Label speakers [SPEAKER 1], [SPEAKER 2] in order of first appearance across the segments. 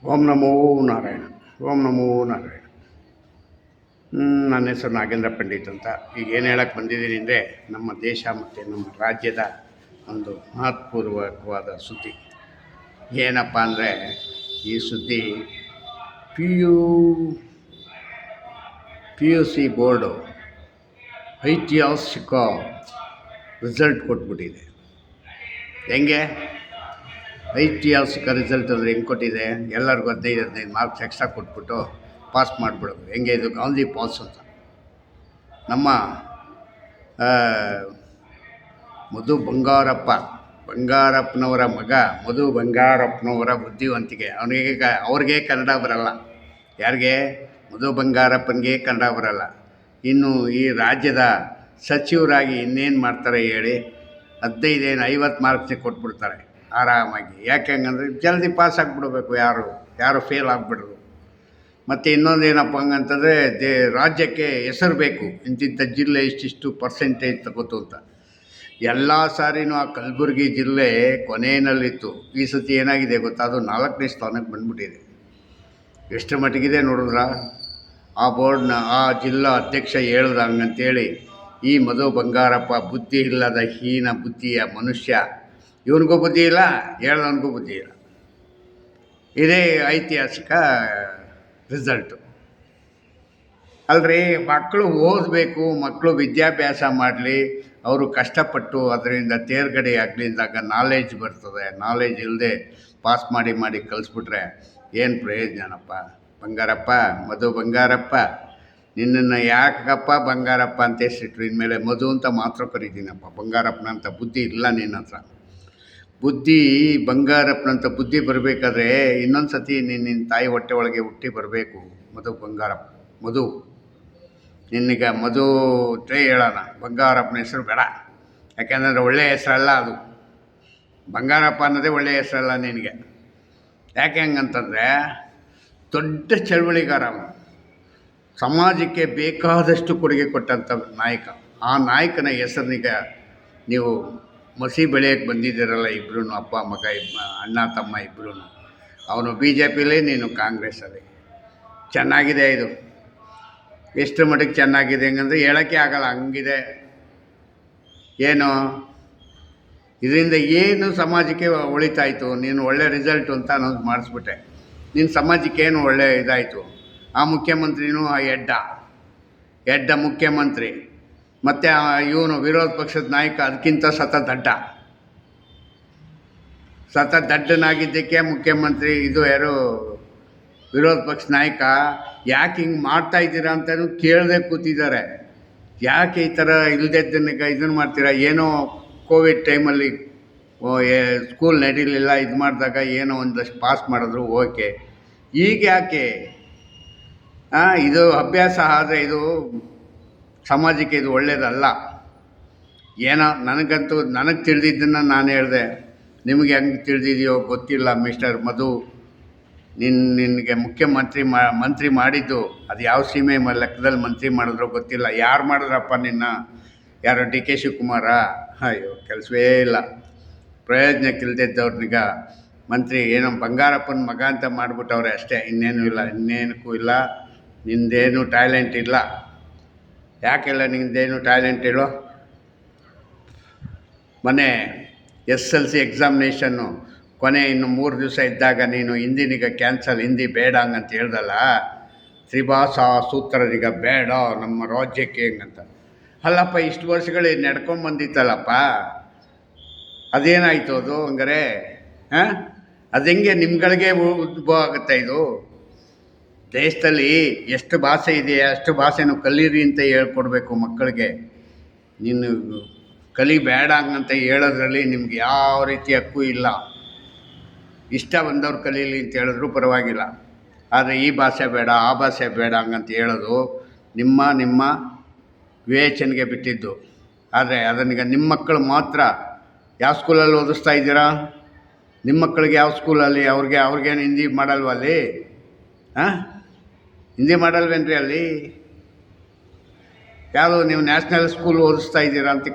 [SPEAKER 1] ಓಂ ನಮೋ ನಾರಾಯಣ. ಓಂ ನಮೋ ನಾರಾಯಣ. ನನ್ನ ಹೆಸರು ನಾಗೇಂದ್ರ ಪಂಡಿತ್ ಅಂತ. ಈಗ ಏನು ಹೇಳಕ್ಕೆ ಬಂದಿದ್ದೀನಿ ಅಂದರೆ, ನಮ್ಮ ದೇಶ ಮತ್ತು ನಮ್ಮ ರಾಜ್ಯದ ಒಂದು ಮಹತ್ವಪೂರ್ವಕವಾದ ಸುದ್ದಿ ಏನಪ್ಪ ಅಂದರೆ, ಈ ಸುದ್ದಿ ಪಿ ಯು ಸಿ ಬೋರ್ಡು ಐತಿಹಾಸಿಕ ರಿಸಲ್ಟ್ ಕೊಟ್ಬಿಟ್ಟಿದೆ. ಹೆಂಗೆ ಐತಿಹಾಸಿಕ ರಿಸಲ್ಟ್ ಅಂದರೆ ಹೆಂಗೆ ಕೊಟ್ಟಿದೆ? ಎಲ್ಲರಿಗೂ 15 ಮಾರ್ಕ್ಸ್ ಎಕ್ಸ್ಟ್ರಾ ಕೊಟ್ಬಿಟ್ಟು ಪಾಸ್ ಮಾಡಿಬಿಡೋದು. ಹೆಂಗೆ ಇದು ಗಾಂಧಿ ಪಾಸ್ ಅಂತ. ನಮ್ಮ ಮಧು ಬಂಗಾರಪ್ಪನವರ ಮಗ ಮಧು ಬಂಗಾರಪ್ಪನವರ ಬುದ್ಧಿವಂತಿಕೆ. ಅವ್ರಿಗೆ ಕನ್ನಡ ಬರಲ್ಲ. ಯಾರಿಗೆ? ಮಧು ಬಂಗಾರಪ್ಪನಿಗೆ ಕನ್ನಡ ಬರಲ್ಲ. ಇನ್ನು ಈ ರಾಜ್ಯದ ಸಚಿವರಾಗಿ ಇನ್ನೇನು ಮಾಡ್ತಾರೆ ಹೇಳಿ? 50 ಮಾರ್ಕ್ಸಿಗೆ ಕೊಟ್ಬಿಡ್ತಾರೆ ಆರಾಮಾಗಿ. ಯಾಕೆ ಹಂಗಂದ್ರೆ ಜಲ್ದಿ ಪಾಸ್ ಆಗಿಬಿಡ್ಬೇಕು. ಯಾರು ಫೇಲ್ ಆಗಿಬಿಡ್ರು. ಮತ್ತು ಇನ್ನೊಂದು ಏನಪ್ಪ ಹಂಗಂತಂದರೆ, ರಾಜ್ಯಕ್ಕೆ ಹೆಸರು ಬೇಕು. ಇಂತಿಂಥ ಜಿಲ್ಲೆ ಇಷ್ಟಿಷ್ಟು ಪರ್ಸೆಂಟೇಜ್ ತಗೋತು ಅಂತ. ಎಲ್ಲ ಸಾರಿನೂ ಆ ಕಲಬುರಗಿ ಜಿಲ್ಲೆ ಕೊನೆಯಲ್ಲಿತ್ತು. ಈ ಸತಿ ಏನಾಗಿದೆ ಗೊತ್ತಾ? ಅದು 4ನೇ ಸ್ಥಾನಕ್ಕೆ ಬಂದ್ಬಿಟ್ಟಿದೆ. ಎಷ್ಟು ಮಟ್ಟಿಗಿದೆ ನೋಡಿದ್ರ? ಆ ಬೋರ್ಡ್ನ ಆ ಜಿಲ್ಲಾ ಅಧ್ಯಕ್ಷ ಹೇಳ್ದ ಹಂಗಂತೇಳಿ ಈ ಮಧು ಬಂಗಾರಪ್ಪ ಬುದ್ಧಿ ಇಲ್ಲದ ಹೀನ ಬುದ್ಧಿಯ ಮನುಷ್ಯ. ಇವನಿಗೂ ಬುದ್ಧಿ ಇಲ್ಲ, ಹೇಳ್ದವನಿಗೂ ಬುದ್ಧಿ ಇಲ್ಲ. ಇದೇ ಐತಿಹಾಸಿಕ ರಿಸಲ್ಟು ಅಲ್ರಿ. ಮಕ್ಕಳು ಓದಬೇಕು, ಮಕ್ಕಳು ವಿದ್ಯಾಭ್ಯಾಸ ಮಾಡಲಿ, ಅವರು ಕಷ್ಟಪಟ್ಟು ಅದರಿಂದ ತೇರ್ಗಡೆ ಆಗಲಿದ್ದಾಗ ನಾಲೆಜ್ ಬರ್ತದೆ. ನಾಲೆಜ್ ಇಲ್ಲದೆ ಪಾಸ್ ಮಾಡಿ ಕಲಿಸ್ಬಿಟ್ರೆ ಏನು ಪ್ರಯೋಜನಪ್ಪ? ಬಂಗಾರಪ್ಪ, ಮಧು ಬಂಗಾರಪ್ಪ, ನಿನ್ನನ್ನು ಯಾಕಪ್ಪ ಬಂಗಾರಪ್ಪ ಅಂತ ಹೆಸರಿಟ್ರು? ಇನ್ಮೇಲೆ ಮಧು ಅಂತ ಮಾತ್ರ ಕರೀತೀನಪ್ಪ. ಬಂಗಾರಪ್ಪನಂಥ ಬುದ್ಧಿ ಇಲ್ಲ ನಿನ್ನ ಹತ್ರ. ಬಂಗಾರಪ್ಪನಂಥ ಬುದ್ಧಿ ಬರಬೇಕಾದ್ರೆ ಇನ್ನೊಂದು ಸತಿ ನಿನ್ನ ತಾಯಿ ಹೊಟ್ಟೆ ಒಳಗೆ ಹುಟ್ಟಿ ಬರಬೇಕು. ಮಧು ನಿನಗೆ ಮಧು ಹೇಳೋಣ, ಬಂಗಾರಪ್ಪನ ಹೆಸರು ಬೇಡ. ಯಾಕೆಂದರೆ ಒಳ್ಳೆಯ ಹೆಸರಲ್ಲ ಅದು. ಬಂಗಾರಪ್ಪ ಅನ್ನೋದೇ ಒಳ್ಳೆಯ ಹೆಸರಲ್ಲ ನಿನಗೆ. ಯಾಕೆ ಹಂಗಂತಂದರೆ, ದೊಡ್ಡ ಚಳವಳಿಗಾರ, ಸಮಾಜಕ್ಕೆ ಬೇಕಾದಷ್ಟು ಕೊಡುಗೆ ಕೊಟ್ಟಂಥ ನಾಯಕ. ಆ ನಾಯಕನ ಹೆಸರಿನಿಗೆ ನೀವು ಮಸಿ ಬೆಳೆಯೋಕ್ಕೆ ಬಂದಿದ್ದೀರಲ್ಲ ಇಬ್ಬರೂ, ಅಪ್ಪ ಮಗ, ಅಣ್ಣ ತಮ್ಮ ಇಬ್ಬರೂ. ಅವನು BJPಲಿ, ನೀನು ಕಾಂಗ್ರೆಸ್ಸಲ್ಲಿ. ಚೆನ್ನಾಗಿದೆ ಇದು. ಎಷ್ಟು ಮಟ್ಟಿಗೆ ಚೆನ್ನಾಗಿದೆ ಹಂಗಂದರೆ ಹೇಳೋಕ್ಕೆ ಆಗಲ್ಲ, ಹಂಗಿದೆ. ಏನು ಇದರಿಂದ ಏನು ಸಮಾಜಕ್ಕೆ ಉಳಿತಾಯಿತು? ನೀನು ಒಳ್ಳೆ ರಿಸಲ್ಟು ಅಂತ ಅನ್ನೋದು ಮಾಡಿಸ್ಬಿಟ್ಟೆ. ನಿನ್ನ ಸಮಾಜಕ್ಕೆ ಏನು ಒಳ್ಳೆ ಇದಾಯಿತು? ಆ ಮುಖ್ಯಮಂತ್ರಿನೂ ಎಡ್ಡ ಮುಖ್ಯಮಂತ್ರಿ, ಮತ್ತು ಇವನು ವಿರೋಧ ಪಕ್ಷದ ನಾಯಕ ಅದಕ್ಕಿಂತ ದಡ್ಡನಾಗಿದ್ದಕ್ಕೆ ಮುಖ್ಯಮಂತ್ರಿ. ಇದು ಯಾರು? ವಿರೋಧ ಪಕ್ಷ ನಾಯಕ. ಯಾಕೆ ಹಿಂಗೆ ಮಾಡ್ತಾಯಿದ್ದೀರಾ ಅಂತಲೂ ಕೇಳದೆ ಕೂತಿದ್ದಾರೆ. ಯಾಕೆ ಈ ಥರ ಇಲ್ಲದದ್ದನ್ನ ಇದನ್ನು ಮಾಡ್ತೀರಾ? ಏನೋ ಕೋವಿಡ್ ಟೈಮಲ್ಲಿ ಸ್ಕೂಲ್ ನಡೀಲಿಲ್ಲ, ಇದು ಮಾಡಿದಾಗ ಏನೋ ಒಂದಷ್ಟು ಪಾಸ್ ಮಾಡಿದ್ರು, ಓಕೆ. ಈಗ ಯಾಕೆ? ಇದು ಅಭ್ಯಾಸ ಆದರೆ ಇದು ಸಮಾಜಕ್ಕೆ ಇದು ಒಳ್ಳೆಯದಲ್ಲ. ಏನೋ ನನಗೆ ತಿಳಿದಿದ್ದನ್ನು ನಾನು ಹೇಳಿದೆ. ನಿಮಗೆ ಹೆಂಗೆ ತಿಳಿದಿದೆಯೋ ಗೊತ್ತಿಲ್ಲ. ಮಿಸ್ಟರ್ ಮಧು, ನಿನಗೆ ಮಂತ್ರಿ ಮಾಡಿದ್ದು ಅದು ಯಾವ ಸೀಮೆ ಲೆಕ್ಕದಲ್ಲಿ ಮಂತ್ರಿ ಮಾಡಿದ್ರೋ ಗೊತ್ತಿಲ್ಲ. ಯಾರು ಮಾಡಿದ್ರಪ್ಪ ನಿನ್ನ? ಯಾರೋ DK ಶಿವಕುಮಾರ? ಅಯ್ಯೋ, ಕೆಲಸವೇ ಇಲ್ಲ. ಪ್ರಯೋಜನಕ್ಕಿಲ್ದಿದ್ದವ್ರನ್ನೀಗ ಮಂತ್ರಿ ಏನೋ ಬಂಗಾರಪ್ಪನ ಮಗ ಅಂತ ಮಾಡಿಬಿಟ್ಟವ್ರೆ ಅಷ್ಟೇ. ಇನ್ನೇನಕ್ಕೂ ಇಲ್ಲ. ನಿಂದೇನು ಟ್ಯಾಲೆಂಟ್ ಇಲ್ಲ. ಯಾಕೆಲ್ಲ ನಿಂದೇನು ಟ್ಯಾಲೆಂಟ್ ಇರೋ? ಮೊನ್ನೆ SSLC ಎಕ್ಸಾಮಿನೇಷನ್ನು ಕೊನೆ ಇನ್ನು 3 ದಿವಸ ಇದ್ದಾಗ ನೀನು ಹಿಂದಿನೀಗ ಕ್ಯಾನ್ಸಲ್, ಹಿಂದಿ ಬೇಡ ಹಂಗಂತ ಹೇಳ್ದಲ್ಲ. ತ್ರಿಭಾಷಾ ಸೂತ್ರರೀಗ ಬೇಡ ನಮ್ಮ ರಾಜ್ಯಕ್ಕೆ ಹೆಂಗಂತ. ಅಲ್ಲಪ್ಪ, ಇಷ್ಟು ವರ್ಷಗಳು ನಡ್ಕೊಂಬಂದಿತ್ತಲ್ಲಪ್ಪ, ಅದೇನಾಯಿತು ಅದು ಹಂಗಾರೆ? ಅದು ಹೆಂಗೆ ನಿಮ್ಗಳಿಗೆ ಉದ್ಭವ ಆಗುತ್ತೆ ಇದು? ದೇಶದಲ್ಲಿ ಎಷ್ಟು ಭಾಷೆ ಇದೆಯಾ ಅಷ್ಟು ಭಾಷೆನೂ ಕಲೀರಿ ಅಂತ ಹೇಳ್ಕೊಡ್ಬೇಕು ಮಕ್ಕಳಿಗೆ. ನೀನು ಕಲಿಬೇಡ ಹಂಗಂತ ಹೇಳೋದ್ರಲ್ಲಿ ನಿಮ್ಗೆ ಯಾವ ರೀತಿ ಹಕ್ಕು ಇಲ್ಲ. ಇಷ್ಟ ಬಂದವ್ರು ಕಲೀಲಿ ಅಂತ ಹೇಳಿದ್ರು ಪರವಾಗಿಲ್ಲ. ಆದರೆ ಈ ಭಾಷೆ ಬೇಡ, ಆ ಭಾಷೆ ಬೇಡ ಹಂಗಂತ ಹೇಳೋದು ನಿಮ್ಮ ವಿವೇಚನೆಗೆ ಬಿಟ್ಟಿದ್ದು. ಆದರೆ ಅದನ್ನೀಗ ನಿಮ್ಮ ಮಕ್ಕಳು ಮಾತ್ರ ಯಾವ ಸ್ಕೂಲಲ್ಲಿ ಓದಿಸ್ತಾ ಇದ್ದೀರಾ? ನಿಮ್ಮ ಮಕ್ಕಳಿಗೆ ಯಾವ ಸ್ಕೂಲಲ್ಲಿ? ಅವ್ರಿಗೇನು ಹಿಂದಿ ಮಾಡಲ್ವಲ್ಲಿ? ಹಿಂದಿ ಮಾಡಲ್ವೇನ್ರಿ ಅಲ್ಲಿ? ಯಾವುದು ನೀವು ನ್ಯಾಷನಲ್ ಸ್ಕೂಲ್ ಓದಿಸ್ತಾ ಇದ್ದೀರಾ ಅಂತ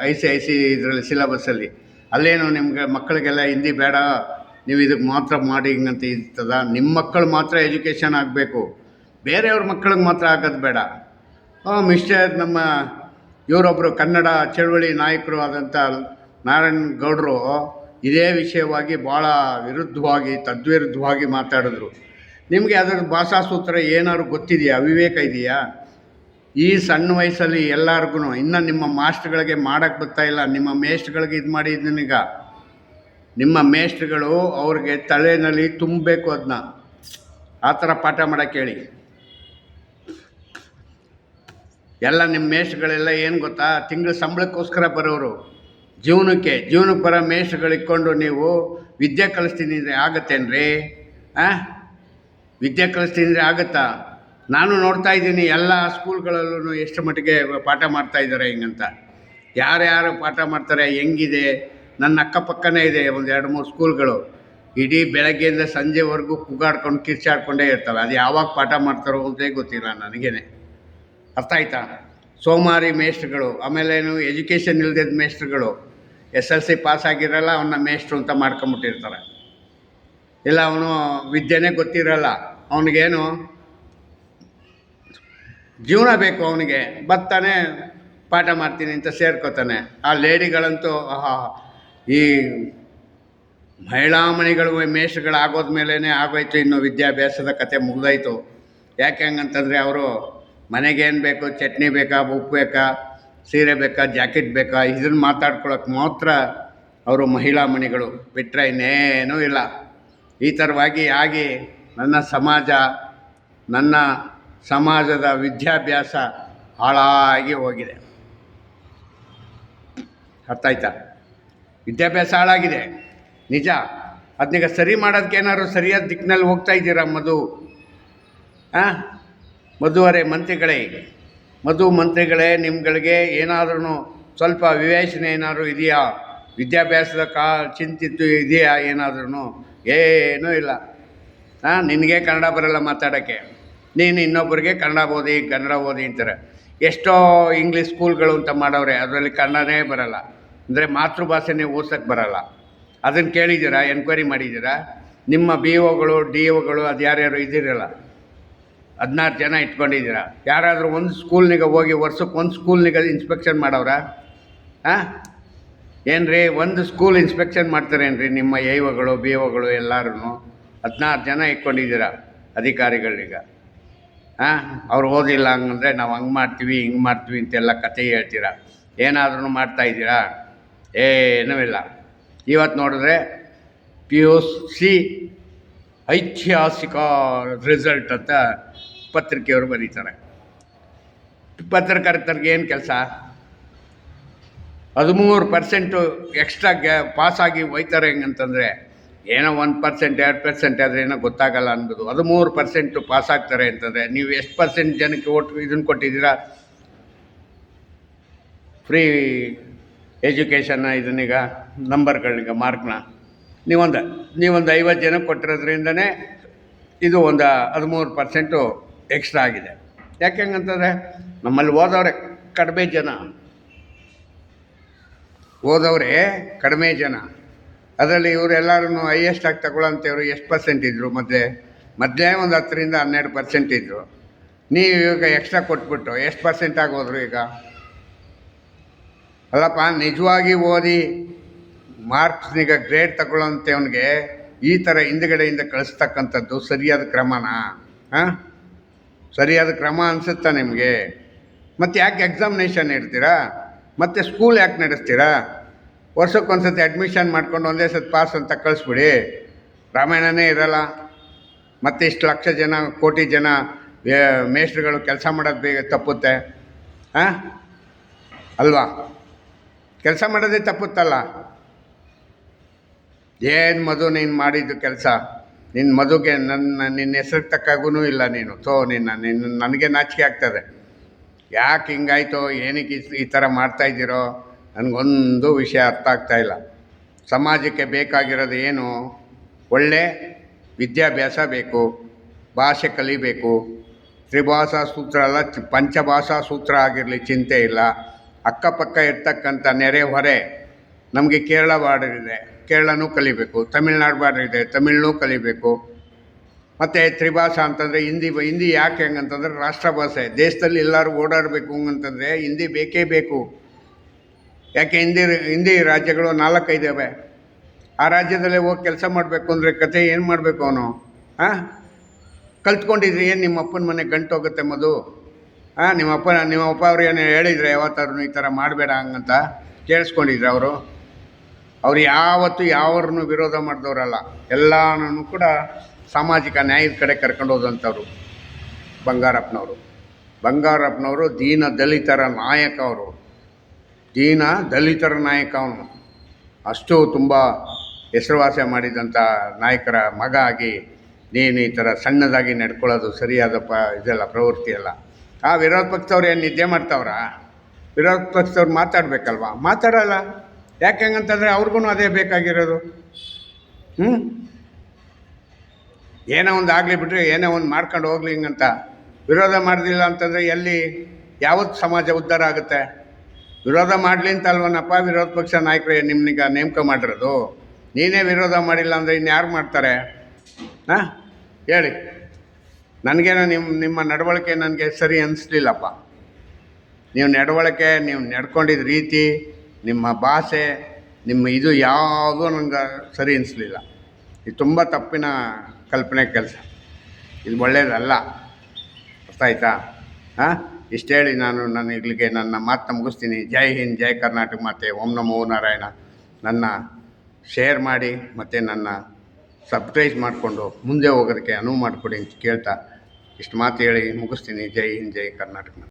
[SPEAKER 1] ICIC ಇದರಲ್ಲಿ ಸಿಲೆಬಸ್ಸಲ್ಲಿ. ಅಲ್ಲೇನು ನಿಮಗೆ ಮಕ್ಕಳಿಗೆಲ್ಲ ಹಿಂದಿ ಬೇಡ, ನೀವು ಇದಕ್ಕೆ ಮಾತ್ರ ಮಾಡಿ ಹಿಂಗಂತ ಇರ್ತದ. ನಿಮ್ಮ ಮಕ್ಕಳು ಮಾತ್ರ ಎಜುಕೇಷನ್ ಆಗಬೇಕು, ಬೇರೆಯವ್ರ ಮಕ್ಕಳಿಗೆ ಮಾತ್ರ ಆಗೋದು ಬೇಡ. ಮಿಸ್ಟರ್ ನಮ್ಮ ಇವರೊಬ್ಬರು ಕನ್ನಡ ಚಳವಳಿ ನಾಯಕರು ಆದಂಥ ನಾರಾಯಣ ಗೌಡರು ಇದೇ ವಿಷಯವಾಗಿ ಭಾಳ ವಿರುದ್ಧವಾಗಿ ತದ್ವಿರುದ್ಧವಾಗಿ ಮಾತಾಡಿದ್ರು. ನಿಮಗೆ ಅದರ ಭಾಷಾಸೂತ್ರ ಏನಾದ್ರು ಗೊತ್ತಿದೆಯಾ? ವಿವೇಕ ಇದೆಯಾ? ಈ ಸಣ್ಣ ವಯಸ್ಸಲ್ಲಿ ಎಲ್ಲರಿಗೂ ಇನ್ನು ನಿಮ್ಮ ಮಾಸ್ಟ್ರುಗಳಿಗೆ ಮಾಡೋಕ್ಕೆ ಬರ್ತಾಯಿಲ್ಲ. ನಿಮ್ಮ ಮೇಸ್ಟ್ರುಗಳಿಗೆ ಇದು ಮಾಡಿದ್ದೀನೀಗ. ನಿಮ್ಮ ಮೇಸ್ಟ್ರುಗಳು ಅವ್ರಿಗೆ ತಲೆಯಲ್ಲಿ ತುಂಬಬೇಕು ಅದನ್ನ. ಆ ಥರ ಪಾಠ ಮಾಡೋಕ್ಕೆ ಹೇಳಿ. ಎಲ್ಲ ನಿಮ್ಮ ಮೇಸ್ಟ್ರುಗಳೆಲ್ಲ ಏನು ಗೊತ್ತಾ, ತಿಂಗಳ ಸಂಬಳಕ್ಕೋಸ್ಕರ ಬರೋರು. ಜೀವನಕ್ಕೆ ಬರೋ ಮೇಸ್ಟ್ರುಗಳಿಕ್ಕೊಂಡು ನೀವು ವಿದ್ಯೆ ಕಲಿಸ್ತೀನಿ ಅಂದರೆ ಆಗತ್ತೇನ್ರಿ? ವಿದ್ಯೆ ಕಲಿಸ್ತೀನಿ ಅಂದರೆ ಆಗುತ್ತಾ? ನಾನು ನೋಡ್ತಾ ಇದ್ದೀನಿ ಎಲ್ಲ ಸ್ಕೂಲ್ಗಳಲ್ಲೂ ಎಷ್ಟು ಮಟ್ಟಿಗೆ ಪಾಠ ಮಾಡ್ತಾಯಿದ್ದಾರೆ ಹಿಂಗಂತ. ಯಾರ್ಯಾರು ಪಾಠ ಮಾಡ್ತಾರೆ, ಹೆಂಗಿದೆ. ನನ್ನ ಅಕ್ಕಪಕ್ಕನೇ ಇದೆ ಒಂದು 2-3 ಸ್ಕೂಲ್ಗಳು. ಇಡೀ ಬೆಳಗ್ಗೆಯಿಂದ ಸಂಜೆವರೆಗೂ ಕೂಗಾಡ್ಕೊಂಡು ಕಿರ್ಚಾಡ್ಕೊಂಡೇ ಇರ್ತವೆ. ಅದು ಯಾವಾಗ ಪಾಠ ಮಾಡ್ತಾರೋ ಅಂತೇ ಗೊತ್ತಿಲ್ಲ ನನಗೇನೆ. ಅರ್ಥ ಆಯ್ತಾ? ಸೋಮಾರಿ ಮೇಸ್ಟ್ರುಗಳು, ಆಮೇಲೇನು ಎಜುಕೇಷನ್ ಇಲ್ದಿದ್ದ ಮೇಸ್ಟ್ರುಗಳು. SLC ಪಾಸ್ ಆಗಿರಲ್ಲ, ಅವನ್ನ ಮೇಸ್ಟ್ರು ಅಂತ ಮಾಡ್ಕೊಂಬಿಟ್ಟಿರ್ತಾರೆ. ಇಲ್ಲ ಅವನು ವಿದ್ಯೆನೇ ಗೊತ್ತಿರಲ್ಲ, ಅವನಿಗೇನು ಜೀವನ ಬೇಕು, ಅವನಿಗೆ ಬರ್ತಾನೆ ಪಾಠ ಮಾಡ್ತೀನಿ ಅಂತ ಸೇರ್ಕೋತಾನೆ. ಆ ಲೇಡಿಗಳಂತೂ ಈ ಮಹಿಳಾ ಮಣಿಗಳು ಮೇಷ್ಟ್ರುಗಳಾಗೋದ್ಮೇಲೆ ಆಗೋಯ್ತು, ಇನ್ನು ವಿದ್ಯಾಭ್ಯಾಸದ ಕತೆ ಮುಗಿದೋಯ್ತು. ಯಾಕೆ ಹಂಗಂತಂದರೆ ಅವರು ಮನೆಗೇನು ಬೇಕು, ಚಟ್ನಿ ಬೇಕಾ, ಉಪ್ಪು ಬೇಕಾ, ಸೀರೆ ಬೇಕಾ, ಜಾಕೆಟ್ ಬೇಕಾ, ಇದನ್ನು ಮಾತಾಡ್ಕೊಳಕ್ಕೆ ಮಾತ್ರ ಅವರು ಮಹಿಳಾ ಮಣಿಗಳು, ಬಿಟ್ಟರೆ ಇನ್ನೇನೂ ಇಲ್ಲ. ಈ ಥರವಾಗಿ ಆಗಿ ನನ್ನ ಸಮಾಜದ ವಿದ್ಯಾಭ್ಯಾಸ ಹಾಳಾಗಿ ಹೋಗಿದೆ. ಅರ್ಥ ಆಯ್ತಾ? ವಿದ್ಯಾಭ್ಯಾಸ ಹಾಳಾಗಿದೆ ನಿಜ. ಅದನ್ನೀಗ ಸರಿ ಮಾಡೋದಕ್ಕೆ ಏನಾದ್ರು ಸರಿಯಾದ ದಿಕ್ಕಿನಲ್ಲಿ ಹೋಗ್ತಾ ಇದ್ದೀರಾ? ಮಧುವರೇ ಮಂತ್ರಿಗಳೇ, ನಿಮ್ಗಳಿಗೆ ಏನಾದ್ರೂ ಸ್ವಲ್ಪ ವಿವೇಚನೆ ಏನಾದರೂ ಇದೆಯಾ? ವಿದ್ಯಾಭ್ಯಾಸದ ಚಿಂತಿತ್ತು ಇದೆಯಾ ಏನಾದ್ರೂ? ಏನೂ ಇಲ್ಲ. ನಿನಗೆ ಕನ್ನಡ ಬರೋಲ್ಲ ಮಾತಾಡೋಕ್ಕೆ, ನೀನು ಇನ್ನೊಬ್ಬರಿಗೆ ಕನ್ನಡ ಓದಿ ಅಂತಾರೆ. ಎಷ್ಟೋ ಇಂಗ್ಲೀಷ್ ಸ್ಕೂಲ್ಗಳು ಅಂತ ಮಾಡವ್ರೆ, ಅದರಲ್ಲಿ ಕನ್ನಡನೇ ಬರೋಲ್ಲ, ಅಂದರೆ ಮಾತೃಭಾಷೆನೇ ಓದ್ಸೋಕ್ಕೆ ಬರೋಲ್ಲ. ಅದನ್ನು ಕೇಳಿದ್ದೀರಾ? ಎನ್ಕ್ವೈರಿ ಮಾಡಿದ್ದೀರಾ? ನಿಮ್ಮ BOಗಳು DOಗಳು ಅದು ಯಾರ್ಯಾರು ಇದ್ದೀರಲ್ಲ, 16 ಜನ ಇಟ್ಕೊಂಡಿದ್ದೀರಾ. ಯಾರಾದರೂ ಒಂದು ಸ್ಕೂಲ್ನಿಗೆ ಹೋಗಿ ವರ್ಷಕ್ಕೆ ಒಂದು ಸ್ಕೂಲ್ನಿಗೆ ಇನ್ಸ್ಪೆಕ್ಷನ್ ಮಾಡವ್ರಾ? ಏನ್ರಿ, ಒಂದು ಸ್ಕೂಲ್ ಇನ್ಸ್ಪೆಕ್ಷನ್ ಮಾಡ್ತಾರೇನ್ರಿ ನಿಮ್ಮ AOಗಳು BOಗಳು ಎಲ್ಲರೂ? 16 ಜನ ಇಟ್ಕೊಂಡಿದ್ದೀರಾ ಅಧಿಕಾರಿಗಳೀಗ. ಅವ್ರು ಓದಿಲ್ಲ ಹಂಗಂದರೆ ನಾವು ಹಂಗೆ ಮಾಡ್ತೀವಿ ಹಿಂಗೆ ಮಾಡ್ತೀವಿ ಅಂತೆಲ್ಲ ಕತೆ ಹೇಳ್ತೀರಾ. ಏನಾದ್ರೂ ಮಾಡ್ತಾಯಿದ್ದೀರಾ? ಏನೂ ಇಲ್ಲ. ಇವತ್ತು ನೋಡಿದ್ರೆ PUC ಐತಿಹಾಸಿಕ ರಿಸಲ್ಟ್ ಅಂತ ಪತ್ರಿಕೆಯವರು ಬರೀತಾರೆ. ಪತ್ರಕರ್ತರಿಗೆ ಏನು ಕೆಲಸ? 13% ಎಕ್ಸ್ಟ್ರಾ ಪಾಸಾಗಿ ಹೋಯ್ತಾರೆ ಹೆಂಗಂತಂದರೆ, ಏನೋ 1% 2% ಆದರೆ ಏನೋ ಗೊತ್ತಾಗಲ್ಲ ಅನ್ಬೋದು. 13% ಪಾಸಾಗ್ತಾರೆ ಅಂತಂದರೆ ನೀವು ಎಷ್ಟು % ಜನಕ್ಕೆ ಇದನ್ನು ಕೊಟ್ಟಿದ್ದೀರಾ? ಫ್ರೀ ಎಜುಕೇಷನ್ನ ಇದನ್ನೀಗ ನಂಬರ್ಗಳೀಗ ಮಾರ್ಕ್ನ ನೀವೊಂದು 50 ಜನಕ್ಕೆ ಕೊಟ್ಟಿರೋದ್ರಿಂದನೇ ಇದು ಒಂದು 13% ಎಕ್ಸ್ಟ್ರಾ ಆಗಿದೆ. ಯಾಕೆ ಹಂಗಂತಂದರೆ ನಮ್ಮಲ್ಲಿ ಓದೋರೆ ಕಡಿಮೆ ಜನ. ಅದರಲ್ಲಿ ಇವರೆಲ್ಲರೂ ಹೈಯೆಸ್ಟಾಗಿ ತಗೊಳ್ಳೋಂಥವ್ರು ಎಷ್ಟು % ಇದ್ದರು? ಮೊದಲೇ ಒಂದು 10% 12% ಇದ್ದರು. ನೀವು ಈಗ ಎಕ್ಸ್ಟ್ರಾ ಕೊಟ್ಬಿಟ್ಟು ಎಷ್ಟು % ಆಗೋದ್ರು ಈಗ? ಅಲ್ಲಪ್ಪ, ನಿಜವಾಗಿ ಓದಿ ಮಾರ್ಕ್ಸ್ನೀಗ ಗ್ರೇಡ್ ತಗೊಳ್ಳೋಂಥವ್ನಿಗೆ ಈ ಥರ ಹಿಂದುಗಡೆಯಿಂದ ಕಳಿಸ್ತಕ್ಕಂಥದ್ದು ಸರಿಯಾದ ಕ್ರಮನಾ? ಸರಿಯಾದ ಕ್ರಮ ಅನಿಸುತ್ತಾ ನಿಮಗೆ? ಮತ್ತು ಯಾಕೆ ಎಕ್ಸಾಮಿನೇಷನ್ ಇಡ್ತೀರಾ? ಮತ್ತು ಸ್ಕೂಲ್ ಯಾಕೆ ನಡೆಸ್ತೀರಾ? ವರ್ಷಕ್ಕೊಂದ್ಸತಿ ಅಡ್ಮಿಷನ್ ಮಾಡ್ಕೊಂಡು ಒಂದೇ ಸತಿ ಪಾಸ್ ಅಂತ ಕಳಿಸ್ಬಿಡಿ, ರಾಮಾಯಣನೇ ಇರಲ್ಲ. ಮತ್ತು ಇಷ್ಟು ಲಕ್ಷ ಜನ, ಕೋಟಿ ಜನ ಮೇಷ್ಟ್ರುಗಳು ಕೆಲಸ ಮಾಡೋದು ಬೇಗ ತಪ್ಪುತ್ತೆ ಅಲ್ವಾ? ಕೆಲಸ ಮಾಡೋದೇ ತಪ್ಪುತ್ತಲ್ಲ. ಏನು ಮಧು ನೀನು ಮಾಡಿದ್ದು ಕೆಲಸ? ಮಧುಗೆ ನಿನ್ನ ಹೆಸ್ರಿಗೆ ತಕ್ಕಾಗೂ ಇಲ್ಲ ನೀನು. ನನಗೆ ನಾಚಿಕೆ ಆಗ್ತದೆ. ಯಾಕೆ ಹಿಂಗಾಯ್ತೋ, ಏನಕ್ಕೆ ಈ ಥರ ಮಾಡ್ತಾಯಿದ್ದೀರೋ ನನಗೊಂದು ವಿಷಯ ಅರ್ಥ ಆಗ್ತಾಯಿಲ್ಲ. ಸಮಾಜಕ್ಕೆ ಬೇಕಾಗಿರೋದು ಏನು? ಒಳ್ಳೆ ವಿದ್ಯಾಭ್ಯಾಸ ಬೇಕು, ಭಾಷೆ ಕಲಿಬೇಕು. ತ್ರಿಭಾಷಾ ಸೂತ್ರ ಅಲ್ಲ, ಪಂಚಭಾಷಾ ಸೂತ್ರ ಆಗಿರಲಿ ಚಿಂತೆ ಇಲ್ಲ. ಅಕ್ಕಪಕ್ಕ ಇರ್ತಕ್ಕಂಥ ನೆರೆ ಹೊರೆ ನಮಗೆ ಕೇರಳ ಬಾರ್ಡರ್ ಇದೆ, ಕೇರಳನೂ ಕಲಿಬೇಕು. ತಮಿಳ್ನಾಡು ಬಾರ್ಡರ್ ಇದೆ, ತಮಿಳ್ನೂ ಕಲಿಬೇಕು. ಮತ್ತು ತ್ರಿಭಾಷಾ ಅಂತಂದರೆ ಹಿಂದಿ ಯಾಕೆ ಹೆಂಗಂತಂದ್ರೆ ರಾಷ್ಟ್ರ ಭಾಷೆ. ದೇಶದಲ್ಲಿ ಎಲ್ಲರೂ ಓಡಾಡಬೇಕು ಹಂಗಂತಂದರೆ ಹಿಂದಿ ಬೇಕೇ ಬೇಕು. ಯಾಕೆ ಹಿಂದಿ ರಾಜ್ಯಗಳು 4-5 ಇದ್ದಾವೆ. ಆ ರಾಜ್ಯದಲ್ಲೇ ಹೋಗಿ ಕೆಲಸ ಮಾಡಬೇಕು ಅಂದರೆ ಕತೆ ಏನು ಮಾಡಬೇಕು ಅವನು? ಕಲ್ತ್ಕೊಂಡಿದ್ರಿ ಏನು ನಿಮ್ಮ ಅಪ್ಪನ ಮನೆ ಗಂಟು ಹೋಗುತ್ತೆ ಮಧು? ನಿಮ್ಮ ಅಪ್ಪ ಅವ್ರು ಏನು ಹೇಳಿದರೆ ಯಾವತ್ತಾದ್ರು ಈ ಥರ ಮಾಡಬೇಡ ಹಂಗಂತ ಕೇಳಿಸ್ಕೊಂಡಿದ್ರು ಅವರು? ಅವ್ರು ಯಾವತ್ತೂ ಯಾವ್ರನ್ನೂ ವಿರೋಧ ಮಾಡಿದವರಲ್ಲ. ಎಲ್ಲನೂ ಕೂಡ ಸಾಮಾಜಿಕ ನ್ಯಾಯದ ಕಡೆ ಕರ್ಕೊಂಡು ಹೋದಂಥವ್ರು ಬಂಗಾರಪ್ಪನವರು ದೀನ ದಲಿತರ ನಾಯಕ. ಅವರು ದೀನ ದಲಿತರ ನಾಯಕ. ಅವನು ಅಷ್ಟು ತುಂಬ ಹೆಸರುವಾಸಿ ಮಾಡಿದಂಥ ನಾಯಕರ ಮಗ ಆಗಿ ನೀನು ಈ ಥರ ಸಣ್ಣದಾಗಿ ನಡ್ಕೊಳ್ಳೋದು ಸರಿಯಾದ ಇದೆಲ್ಲ ಪ್ರವೃತ್ತಿ ಅಲ್ಲ. ಆ ವಿರೋಧ ಪಕ್ಷದವ್ರು ಏನು ನಿದ್ದೆ ಮಾಡ್ತಾವ್ರ? ವಿರೋಧ ಪಕ್ಷದವ್ರು ಮಾತಾಡಬೇಕಲ್ವ? ಮಾತಾಡೋಲ್ಲ. ಯಾಕೆ ಹಂಗಂತಂದರೆ ಅವ್ರಿಗೂ ಅದೇ ಬೇಕಾಗಿರೋದು. ಏನೋ ಒಂದು ಆಗಲಿ ಬಿಟ್ಟರೆ, ಏನೋ ಒಂದು ಮಾಡ್ಕೊಂಡು ಹೋಗ್ಲಿ ಹಿಂಗಂತ. ವಿರೋಧ ಮಾಡೋದಿಲ್ಲ ಅಂತಂದರೆ ಎಲ್ಲಿ ಯಾವತ್ತು ಸಮಾಜ ಉದ್ಧಾರ ಆಗುತ್ತೆ? ವಿರೋಧ ಮಾಡಲಿ ಅಂತ ಅಲ್ವನಪ್ಪ ವಿರೋಧ ಪಕ್ಷ ನಾಯಕರು ನಿಮ್ಮನಿಗೆ ನೇಮಕ ಮಾಡಿರೋದು. ನೀನೇ ವಿರೋಧ ಮಾಡಿಲ್ಲ ಅಂದರೆ ಇನ್ಯಾರು ಮಾಡ್ತಾರೆ? ಹೇಳಿ. ನನಗೇನೋ ನಿಮ್ಮ ನಡವಳಿಕೆ ನನಗೆ ಸರಿ ಅನ್ನಿಸ್ಲಿಲ್ಲಪ್ಪ. ನೀವು ನಡವಳಿಕೆ, ನೀವು ನಡ್ಕೊಂಡಿದ್ದ ರೀತಿ, ನಿಮ್ಮ ಭಾಷೆ, ನಿಮ್ಮ ಇದು ಯಾವುದೂ ನನಗೆ ಸರಿ ಅನ್ನಿಸ್ಲಿಲ್ಲ. ಇದು ತುಂಬ ತಪ್ಪಿನ ಕಲ್ಪನೆ ಕೆಲಸ. ಇದು ಒಳ್ಳೆಯದಲ್ಲ. ಅರ್ಥ ಆಯ್ತಾ? ಇಷ್ಟು ಹೇಳಿ ನಾನು ಇಲ್ಲಿಗೆ ನನ್ನ ಮಾತನ್ನ ಮುಗಿಸ್ತೀನಿ. ಜೈ ಹಿಂದ್, ಜೈ ಕರ್ನಾಟಕ ಮಾತೆ, ಓಂ ನಮೋ ನಾರಾಯಣ. ನನ್ನ ಶೇರ್ ಮಾಡಿ ಮತ್ತು ನನ್ನ ಸಬ್ಸ್ಕ್ರೈಬ್ ಮಾಡಿಕೊಂಡು ಮುಂದೆ ಹೋಗೋದಕ್ಕೆ ಅನುವು ಮಾಡಿಕೊಡಿ ಅಂತ ಕೇಳ್ತಾ ಇಷ್ಟು ಮಾತು ಹೇಳಿ ಮುಗಿಸ್ತೀನಿ. ಜೈ ಹಿಂದ್, ಜೈ ಕರ್ನಾಟಕ.